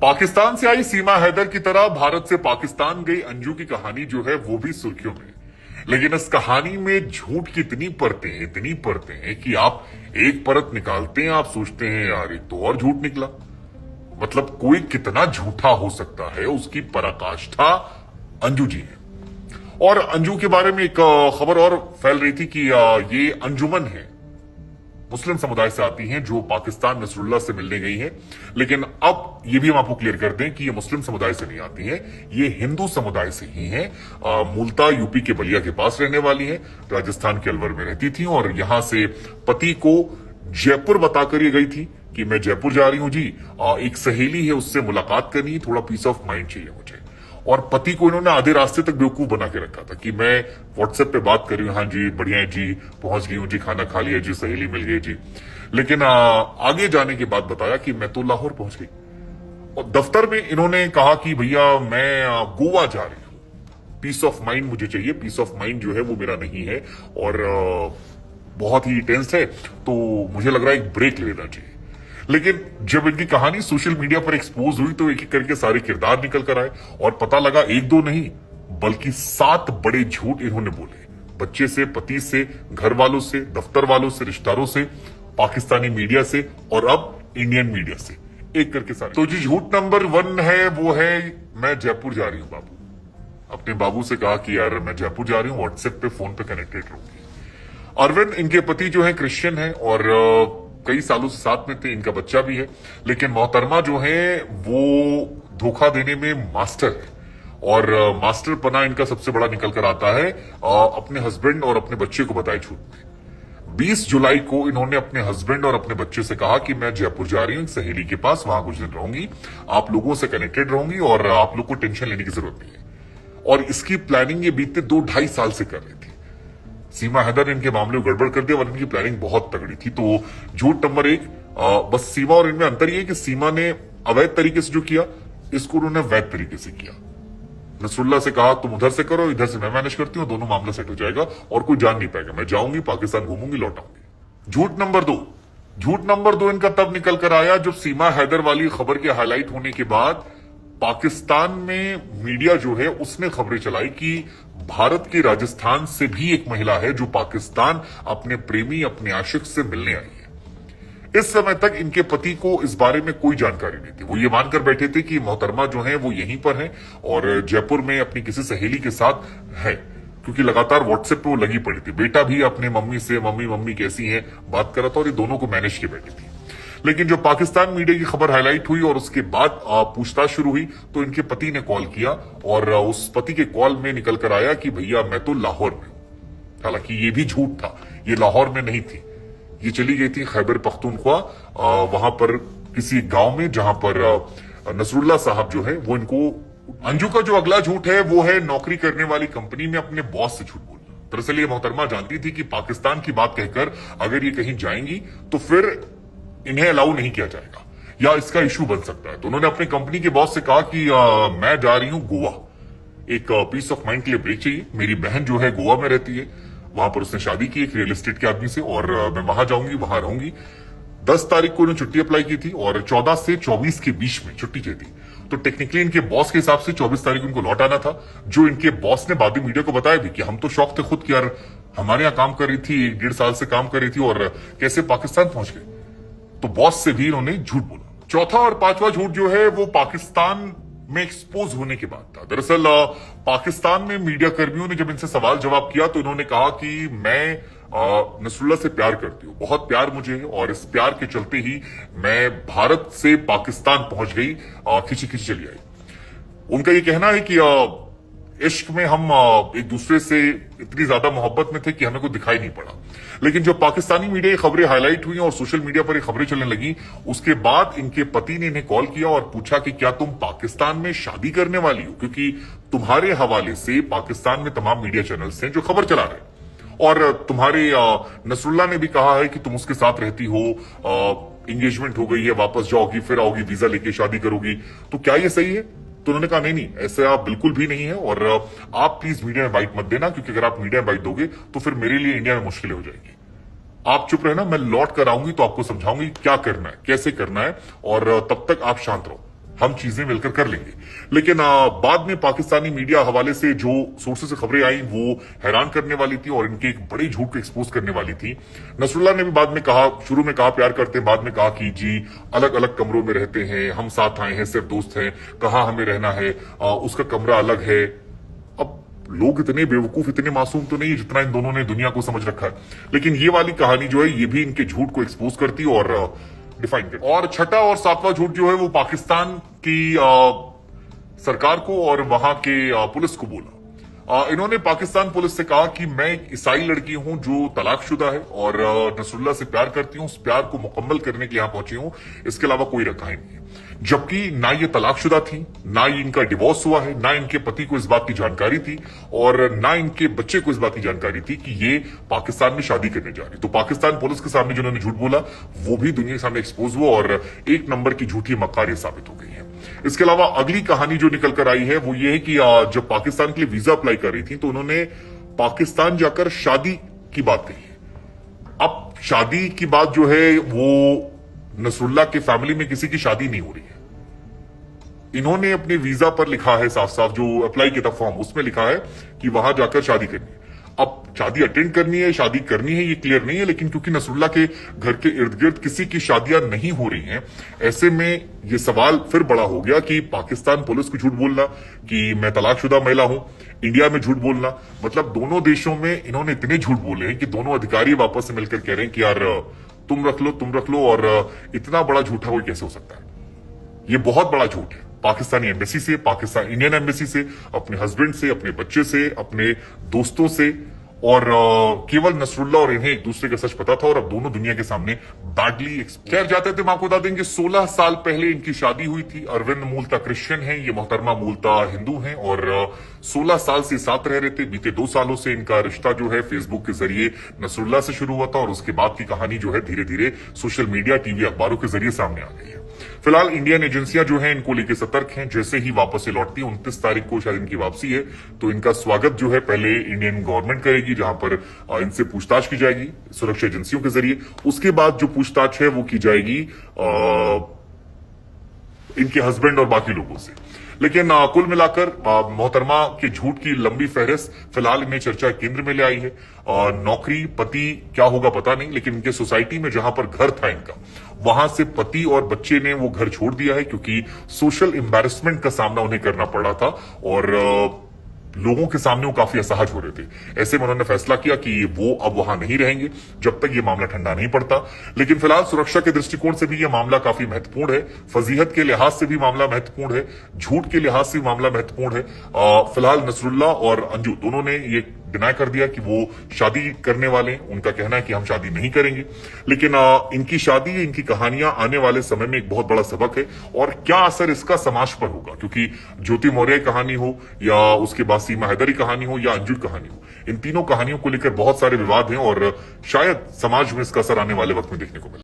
पाकिस्तान से आई सीमा हैदर की तरह भारत से पाकिस्तान गई अंजू की कहानी जो है वो भी सुर्खियों में। लेकिन इस कहानी में झूठ की इतनी परतें हैं कि आप एक परत निकालते हैं, आप सोचते हैं यार एक तो और झूठ निकला। मतलब कोई कितना झूठा हो सकता है, उसकी पराकाष्ठा अंजू जी है। और अंजू के बारे में एक खबर और फैल रही थी कि ये अंजुमन है, मुस्लिम समुदाय से आती हैं जो पाकिस्तान नसरुल्लाह से मिलने गई हैं। लेकिन अब ये भी हम आपको क्लियर कर दें कि ये मुस्लिम समुदाय से नहीं आती हैं, ये हिंदू समुदाय से ही हैं। मूलतः यूपी के बलिया के पास रहने वाली हैं, राजस्थान के अलवर में रहती थी और यहां से पति को जयपुर बताकर ये गई थी कि मैं जयपुर जा रही हूं जी, एक सहेली है उससे मुलाकात करनी है, थोड़ा पीस ऑफ माइंड चाहिए मुझे। और पति को इन्होंने आधे रास्ते तक बेवकूफ बना के रखा था कि मैं व्हाट्सएप पे बात कर रही हूँ, हाँ जी बढ़िया है जी, पहुंच गई हूँ जी, खाना खा लिया जी, सहेली मिल गई जी। लेकिन आगे जाने के बाद बताया कि मैं तो लाहौर पहुंच गई। और दफ्तर में इन्होंने कहा कि भैया मैं गोवा जा रही हूँ, पीस ऑफ माइंड मुझे चाहिए, पीस ऑफ माइंड जो है वो मेरा नहीं है और बहुत ही टेंस है, तो मुझे लग रहा है एक ब्रेक लेना चाहिए। लेकिन जब इनकी कहानी सोशल मीडिया पर एक्सपोज हुई तो एक एक करके सारे किरदार निकल कर आए और पता लगा एक दो नहीं बल्कि 7 बड़े झूठ इन्होंने बोले। बच्चे से, पति से, घर वालों से, दफ्तर वालों से, रिश्तेदारों से, पाकिस्तानी मीडिया से और अब इंडियन मीडिया से, एक करके सारे। तो जी झूठ नंबर 1 है वो है मैं जयपुर जा रही हूं बाबू। अपने बाबू से कहा कि यार मैं जयपुर जा रही हूं, व्हाट्सएप पे फोन पे कनेक्टेड रहूंगी। अरविंद इनके पति जो है क्रिश्चियन है और कई सालों से साथ में थे, इनका बच्चा भी है। लेकिन मोहतरमा जो है वो धोखा देने में मास्टर है और मास्टर पना इनका सबसे बड़ा निकल कर आता है अपने हस्बैंड और अपने बच्चे को बताए झूठ में। 20 जुलाई को इन्होंने अपने हस्बैंड और अपने बच्चे से कहा कि मैं जयपुर जा रही हूं एक सहेली के पास, वहां कुछ दिन रहूंगी, आप लोगों से कनेक्टेड रहूंगी और आप लोग को टेंशन लेने की जरूरत नहीं है। और इसकी प्लानिंग ये बीते 2-2.5 साल से कर रही थी। सीमा हैदर ने इनके मामले को गड़बड़ कर दिया और इनकी प्लानिंग बहुत तगड़ी थी। तो झूठ नंबर 1, बस सीमा और इनमें अंतर ये है कि सीमा ने अवैध तरीके से जो किया, इसको उन्होंने वैध तरीके से किया। नसरुल्लाह से कहा तुम उधर से करो, इधर से मैं मैनेज करती हूँ, दोनों मामला सेट हो जाएगा और कोई जान नहीं पाएगा, मैं जाऊंगी पाकिस्तान घूमूंगी लौट आऊंगी। झूठ नंबर 2 इनका तब निकल कर आया जब सीमा हैदर वाली खबर के हाईलाइट होने के बाद पाकिस्तान में मीडिया जो है उसने खबरें चलाई कि भारत के राजस्थान से भी एक महिला है जो पाकिस्तान अपने प्रेमी, अपने आशिक से मिलने आई है। इस समय तक इनके पति को इस बारे में कोई जानकारी नहीं थी। वो ये मानकर बैठे थे कि मोहतरमा जो है वो यहीं पर है और जयपुर में अपनी किसी सहेली के साथ है, क्योंकि लगातार व्हाट्सएप पे वो लगी पड़ी थी। बेटा भी अपने मम्मी से मम्मी कैसी है बात कर रहा था और ये दोनों को मैनेज के बैठी थी। लेकिन जो पाकिस्तान मीडिया की खबर हाईलाइट हुई और उसके बाद पूछताछ शुरू हुई तो इनके पति ने कॉल किया और उस पति के कॉल में निकल कर आया कि भैया मैं तो लाहौर में हूं। हालांकि ये भी झूठ था, ये लाहौर में नहीं थी, ये चली गई थी खैबर पख्तूनख्वा, वहां पर किसी गांव में जहां पर नसरुल्लाह साहब जो है वो इनको। अंजू का जो अगला झूठ है वो है नौकरी करने वाली कंपनी में अपने बॉस से झूठ बोलना। दरअसल ये मोहतरमा जानती थी कि पाकिस्तान की बात कहकर अगर ये कहीं जाएंगी तो फिर इन्हें अलाउ नहीं किया जाएगा या इसका इशू बन सकता है। तो उन्होंने अपनी कंपनी के बॉस से कहा कि मैं जा रही हूं गोवा, एक पीस ऑफ माइंड के लिए ब्रेक चाहिए। मेरी बहन जो है गोवा में रहती है, वहां पर उसने शादी की एक रियल एस्टेट के आदमी से और मैं वहां जाऊंगी, वहां रहूंगी। 10 तारीख को उन्होंने छुट्टी अप्लाई की थी और 14 से 24 के बीच में छुट्टी चाहिए थी। तो टेक्निकली इनके बॉस के हिसाब से 24 तारीख उनको लौट आना था, जो इनके बॉस ने बाद में मीडिया को बताया भी कि हम तो शौक थे खुद कि यार हमारे यहाँ काम कर रही थी, 1-1.5 साल से काम कर रही थी और कैसे पाकिस्तान पहुंच गए। तो बॉस से भी इन्होंने झूठ बोला। चौथा और पांचवा झूठ जो है वो पाकिस्तान में एक्सपोज होने के बाद था। दरअसल पाकिस्तान में मीडिया कर्मियों ने जब इनसे सवाल जवाब किया तो इन्होंने कहा कि मैं नसरुल्लाह से प्यार करती हूँ, बहुत प्यार मुझे है और इस प्यार के चलते ही मैं भारत से पाकिस्तान पहुंच गई, खिंची चली आई। उनका ये कहना है कि इश्क में हम एक दूसरे से इतनी ज्यादा मोहब्बत में थे कि हमें कोई दिखाई नहीं पड़ा। लेकिन जब पाकिस्तानी मीडिया की खबरें हाईलाइट हुई और सोशल मीडिया पर ये खबरें चलने लगी, उसके बाद इनके पति ने इन्हें कॉल किया और पूछा कि क्या तुम पाकिस्तान में शादी करने वाली हो, क्योंकि तुम्हारे हवाले से पाकिस्तान में तमाम मीडिया चैनल्स हैं जो खबर चला रहे हैं और तुम्हारे नसरुल्लाह ने भी कहा है कि तुम उसके साथ रहती हो, एंगेजमेंट हो गई है, वापस जाओगी, फिर आओगी, वीजा लेके शादी करोगी, तो क्या ये सही है? तो उन्होंने कहा नहीं, ऐसा बिल्कुल भी नहीं है और आप प्लीज मीडिया में बाइट मत देना, क्योंकि अगर आप मीडिया में बाइट दोगे तो फिर मेरे लिए इंडिया में मुश्किलें हो जाएगी। आप चुप रहना, मैं लौट कर आऊंगी तो आपको समझाऊंगी क्या करना है, कैसे करना है और तब तक आप शांत रहो। हम चीजें मिलकर कर लेंगे। लेकिन बाद में पाकिस्तानी मीडिया हवाले से जो सोर्सेज से खबरें आई वो हैरान करने वाली थी और इनके एक बड़े झूठ को एक्सपोज करने वाली थी। नसरुल्लाह ने भी बाद में कहा, शुरू में कहा प्यार करते हैं, बाद में कहा कि जी अलग अलग कमरों में रहते हैं, हम साथ आए हैं, सिर्फ दोस्त हैं, कहाँ हमें रहना है, उसका कमरा अलग है। अब लोग इतने बेवकूफ, इतने मासूम तो नहीं है जितना इन दोनों ने दुनिया को समझ रखा है। लेकिन ये वाली कहानी जो है ये भी इनके झूठ को एक्सपोज करती और डिफाइन करती। और छठा और सातवां झूठ जो है वो पाकिस्तान की सरकार को और वहां के पुलिस को बोला। इन्होंने पाकिस्तान पुलिस से कहा कि मैं एक ईसाई लड़की हूं जो तलाकशुदा है और नसरुल्लाह से प्यार करती हूं, उस प्यार को मुकम्मल करने के यहां पहुंची हूं, इसके अलावा कोई रखाई नहीं है। जबकि ना ये तलाकशुदा थी, ना ही इनका डिवोर्स हुआ है, ना इनके पति को इस बात की जानकारी थी और ना इनके बच्चे को इस बात की जानकारी थी कि ये पाकिस्तान में शादी करने जा रही। तो पाकिस्तान पुलिस के सामने जिन्होंने झूठ बोला वो भी दुनिया के सामने एक्सपोज हुआ और एक नंबर की झूठी मक्कार ये साबित हो गई है। इसके अलावा अगली कहानी जो निकल कर आई है वो ये है कि जब पाकिस्तान के लिए वीजा अप्लाई कर रही थी तो उन्होंने पाकिस्तान जाकर शादी की बात कही है। अब शादी की बात जो है वो नसरुल्लाह के फैमिली में किसी की शादी नहीं हो रही है। इन्होंने अपने वीजा पर लिखा है साफ साफ, जो अप्लाई किया था फॉर्म उसमें लिखा है कि वहां जाकर शादी करनी है। अब शादी अटेंड करनी है, शादी करनी है, ये क्लियर नहीं है। लेकिन क्योंकि नसरुल्लाह के घर के इर्द गिर्द किसी की शादियां नहीं हो रही हैं, ऐसे में ये सवाल फिर बड़ा हो गया कि पाकिस्तान पुलिस को झूठ बोलना कि मैं तलाकशुदा महिला हूं, इंडिया में झूठ बोलना, मतलब दोनों देशों में इन्होंने इतने झूठ बोले हैं कि दोनों अधिकारी वापस से मिलकर कह रहे हैं कि यार तुम रख लो और इतना बड़ा झूठा कोई कैसे हो सकता है। ये बहुत बड़ा झूठ है। पाकिस्तानी एम्बेसी से, पाकिस्तान इंडियन एम्बेसी से, अपने हस्बैंड से, अपने बच्चे से, अपने दोस्तों से, और केवल नसरुल्लाह और इन्हें एक दूसरे का सच पता था और अब दोनों दुनिया के सामने बैडली खैर जाते थे। हम आपको बता देंगे 16 साल पहले इनकी शादी हुई थी। अरविंद मूलतः क्रिश्चियन है, ये मोहतरमा मूलतः हिंदू हैं और 16 साल से साथ रह रहे थे। बीते 2 सालों से इनका रिश्ता जो है फेसबुक के जरिए नसरुल्लाह से शुरू हुआ था और उसके बाद की कहानी जो है धीरे धीरे सोशल मीडिया, टीवी, अखबारों के जरिए सामने आ गई है। फिलहाल इंडियन एजेंसियां जो हैं इनको लेकर सतर्क हैं। जैसे ही वापस से लौटती है, 29 तारीख को शायद इनकी वापसी है, तो इनका स्वागत जो है पहले इंडियन गवर्नमेंट करेगी, जहां पर इनसे पूछताछ की जाएगी सुरक्षा एजेंसियों के जरिए। उसके बाद जो पूछताछ है वो की जाएगी इनके हस्बैंड और बाकी लोगों से। लेकिन कुल मिलाकर मोहतरमा के झूठ की लंबी फहरिस्त फिलहाल इन्हें चर्चा केंद्र में ले आई है। नौकरी, पति क्या होगा पता नहीं, लेकिन इनके सोसाइटी में जहां पर घर था इनका, वहां से पति और बच्चे ने वो घर छोड़ दिया है क्योंकि सोशल एम्बैरेसमेंट का सामना उन्हें करना पड़ रहा था और लोगों के सामने वो काफी असहज हो रहे थे। ऐसे में उन्होंने फैसला किया कि वो अब वहां नहीं रहेंगे जब तक ये मामला ठंडा नहीं पड़ता। लेकिन फिलहाल सुरक्षा के दृष्टिकोण से भी ये मामला काफी महत्वपूर्ण है, फजीहत के लिहाज से भी मामला महत्वपूर्ण है, झूठ के लिहाज से भी मामला महत्वपूर्ण है। फिलहाल नसरुल्लाह और अंजू दोनों ने ये डिनाई कर दिया कि वो शादी करने वाले हैं। उनका कहना है कि हम शादी नहीं करेंगे। लेकिन इनकी शादी, इनकी कहानियां आने वाले समय में एक बहुत बड़ा सबक है और क्या असर इसका समाज पर होगा, क्योंकि ज्योति मौर्य कहानी हो या उसके बाद सीमा हैदरी कहानी हो या अंजू कहानी हो, इन तीनों कहानियों को लेकर बहुत सारे विवाद हैं और शायद समाज में इसका असर आने वाले वक्त में देखने को मिले।